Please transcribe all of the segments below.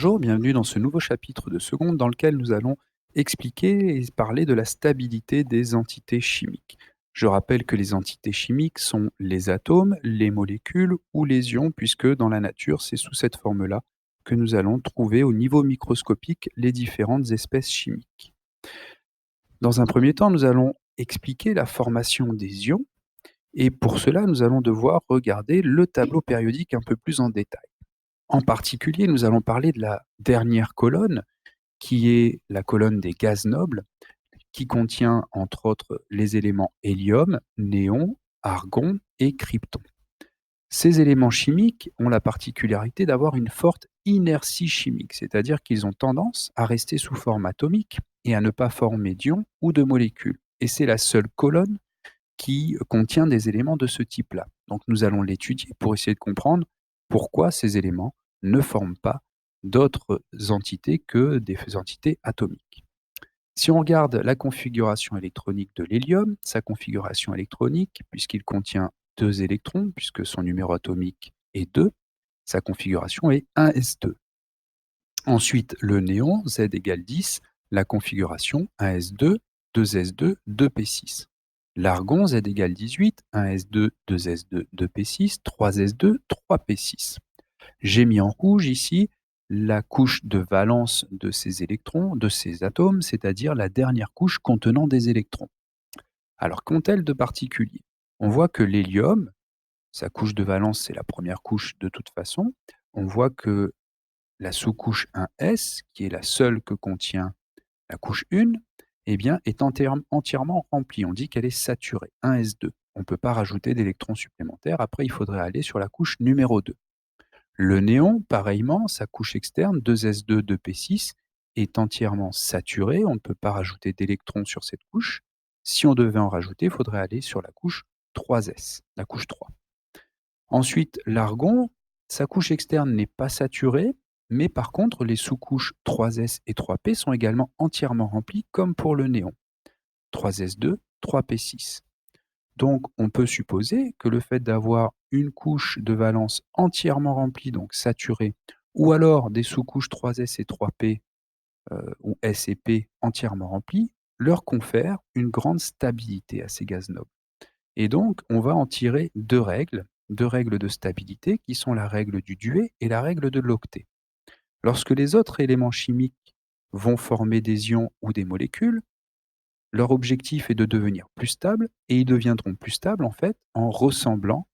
Bonjour, bienvenue dans ce nouveau chapitre de seconde dans lequel nous allons expliquer et parler de la stabilité des entités chimiques. Je rappelle que les entités chimiques sont les atomes, les molécules ou les ions, puisque dans la nature, c'est sous cette forme-là que nous allons trouver au niveau microscopique les différentes espèces chimiques. Dans un premier temps, nous allons expliquer la formation des ions, et pour cela, nous allons devoir regarder le tableau périodique un peu plus en détail. En particulier, nous allons parler de la dernière colonne, qui est la colonne des gaz nobles, qui contient entre autres les éléments hélium, néon, argon et krypton. Ces éléments chimiques ont la particularité d'avoir une forte inertie chimique, c'est-à-dire qu'ils ont tendance à rester sous forme atomique et à ne pas former d'ions ou de molécules. Et c'est la seule colonne qui contient des éléments de ce type-là. Donc nous allons l'étudier pour essayer de comprendre pourquoi ces éléments ne forment pas d'autres entités que des entités atomiques. Si on regarde la configuration électronique de l'hélium, sa configuration électronique, puisqu'il contient 2 électrons, puisque son numéro atomique est 2, sa configuration est 1s2. Ensuite, le néon, Z égale 10, la configuration 1s2, 2s2, 2p6. L'argon, Z égale 18, 1s2, 2s2, 2p6, 3s2, 3p6. J'ai mis en rouge ici la couche de valence de ces électrons, de ces atomes, c'est-à-dire la dernière couche contenant des électrons. Alors, qu'ont-elles de particulier? On voit que l'hélium, sa couche de valence, c'est la première couche de toute façon. On voit que la sous-couche 1s, qui est la seule que contient la couche 1, eh bien, est entièrement remplie. On dit qu'elle est saturée, 1s2. On ne peut pas rajouter d'électrons supplémentaires. Après, il faudrait aller sur la couche numéro 2. Le néon, pareillement, sa couche externe, 2s2, 2p6, est entièrement saturée. On ne peut pas rajouter d'électrons sur cette couche. Si on devait en rajouter, il faudrait aller sur la couche 3s, la couche 3. Ensuite, l'argon, sa couche externe n'est pas saturée, mais par contre, les sous-couches 3s et 3p sont également entièrement remplies, comme pour le néon. 3s2, 3p6. Donc, on peut supposer que le fait d'avoir une couche de valence entièrement remplie, donc saturée, ou alors des sous-couches 3s et 3p, ou S et P entièrement remplies, leur confère une grande stabilité à ces gaz nobles. Et donc, on va en tirer deux règles de stabilité qui sont la règle du Duet et la règle de l'octet. Lorsque les autres éléments chimiques vont former des ions ou des molécules, leur objectif est de devenir plus stables et ils deviendront plus stables en fait en ressemblant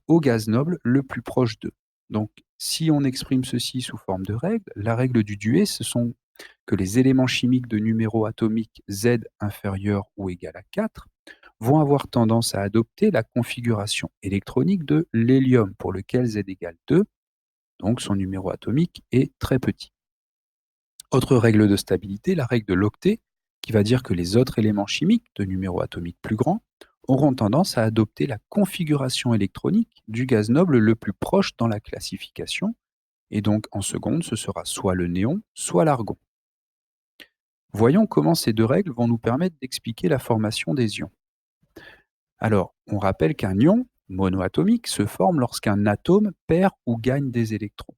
au gaz noble le plus proche d'eux. Donc, si on exprime ceci sous forme de règle, la règle du Duet, ce sont que les éléments chimiques de numéro atomique Z inférieur ou égal à 4 vont avoir tendance à adopter la configuration électronique de l'hélium, pour lequel Z égale 2, donc son numéro atomique est très petit. Autre règle de stabilité, la règle de l'octet, qui va dire que les autres éléments chimiques de numéro atomique plus grand auront tendance à adopter la configuration électronique du gaz noble le plus proche dans la classification, et donc en seconde, ce sera soit le néon, soit l'argon. Voyons comment ces deux règles vont nous permettre d'expliquer la formation des ions. Alors, on rappelle qu'un ion monoatomique se forme lorsqu'un atome perd ou gagne des électrons.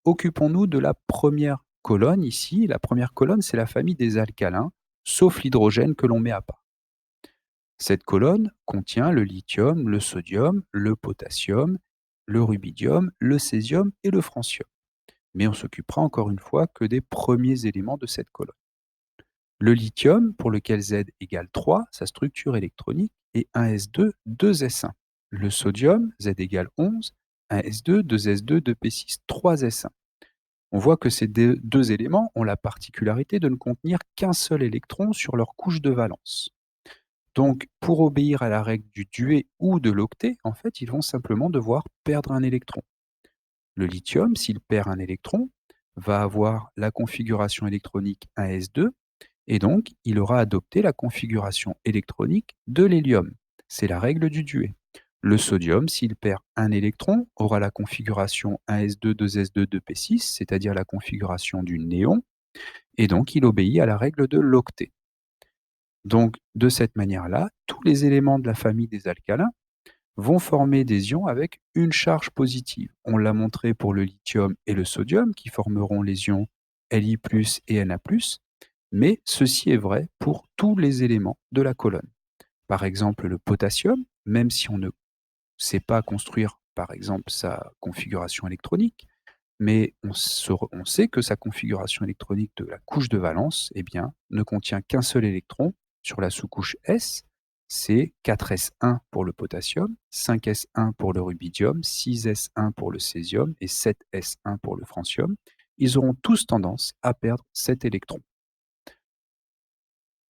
Occupons-nous de la première colonne ici. La première colonne, c'est la famille des alcalins, sauf l'hydrogène que l'on met à part. Cette colonne contient le lithium, le sodium, le potassium, le rubidium, le césium et le francium. Mais on s'occupera encore une fois que des premiers éléments de cette colonne. Le lithium, pour lequel Z égale 3, sa structure électronique est 1s2, 2s1. Le sodium, Z égale 11, 1s2, 2s2, 2p6, 3s1. On voit que ces deux éléments ont la particularité de ne contenir qu'un seul électron sur leur couche de valence. Donc, pour obéir à la règle du Duet ou de l'octet, en fait, ils vont simplement devoir perdre un électron. Le lithium, s'il perd un électron, va avoir la configuration électronique 1s2, et donc il aura adopté la configuration électronique de l'hélium. C'est la règle du Duet. Le sodium, s'il perd un électron, aura la configuration 1s2, 2s2, 2p6, c'est-à-dire la configuration du néon, et donc il obéit à la règle de l'octet. Donc, de cette manière-là, tous les éléments de la famille des alcalins vont former des ions avec une charge positive. On l'a montré pour le lithium et le sodium, qui formeront les ions Li+ et Na+, mais ceci est vrai pour tous les éléments de la colonne. Par exemple, le potassium, même si on ne sait pas construire, par exemple, sa configuration électronique, mais on sait que sa configuration électronique de la couche de valence, eh bien, ne contient qu'un seul électron sur la sous-couche S. C'est 4s1 pour le potassium, 5s1 pour le rubidium, 6s1 pour le césium et 7s1 pour le francium. Ils auront tous tendance à perdre cet électron.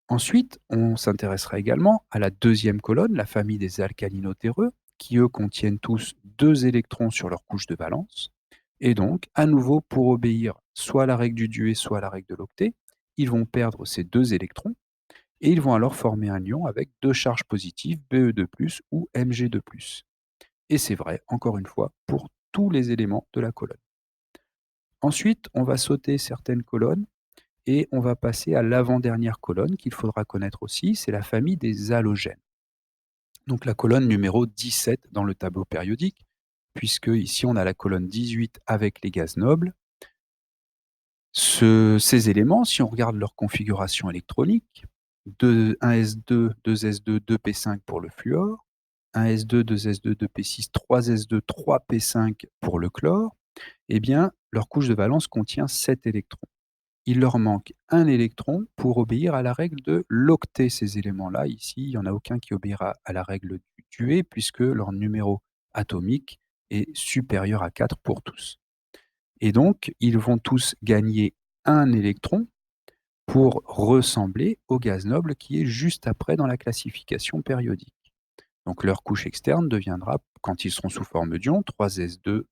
Ensuite, on s'intéressera également à la deuxième colonne, la famille des alcalino-terreux, qui eux contiennent tous 2 électrons sur leur couche de valence. Et donc, à nouveau, pour obéir soit à la règle du duet, soit à la règle de l'octet, ils vont perdre ces 2 électrons et ils vont alors former un ion avec 2 charges positives, Be2+ ou Mg2+. Et c'est vrai, encore une fois, pour tous les éléments de la colonne. Ensuite, on va sauter certaines colonnes et on va passer à l'avant-dernière colonne qu'il faudra connaître aussi, c'est la famille des halogènes. Donc la colonne numéro 17 dans le tableau périodique, puisque ici on a la colonne 18 avec les gaz nobles. Ces éléments, si on regarde leur configuration électronique, 1s2, 2s2, 2p5 pour le fluor, 1s2, 2s2, 2p6, 3s2, 3p5 pour le chlore, eh bien leur couche de valence contient 7 électrons. Il leur manque un électron pour obéir à la règle de l'octet, ces éléments-là. Ici, il n'y en a aucun qui obéira à la règle du duet puisque leur numéro atomique est supérieur à 4 pour tous. Et donc, ils vont tous gagner un électron pour ressembler au gaz noble qui est juste après dans la classification périodique. Donc leur couche externe deviendra, quand ils seront sous forme d'ion, 3s2,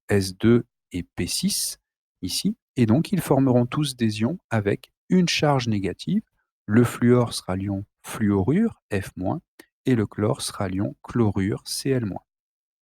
S2 et P6 ici, et donc ils formeront tous des ions avec une charge négative. Le fluor sera l'ion fluorure, F-, et le chlore sera l'ion chlorure, Cl-.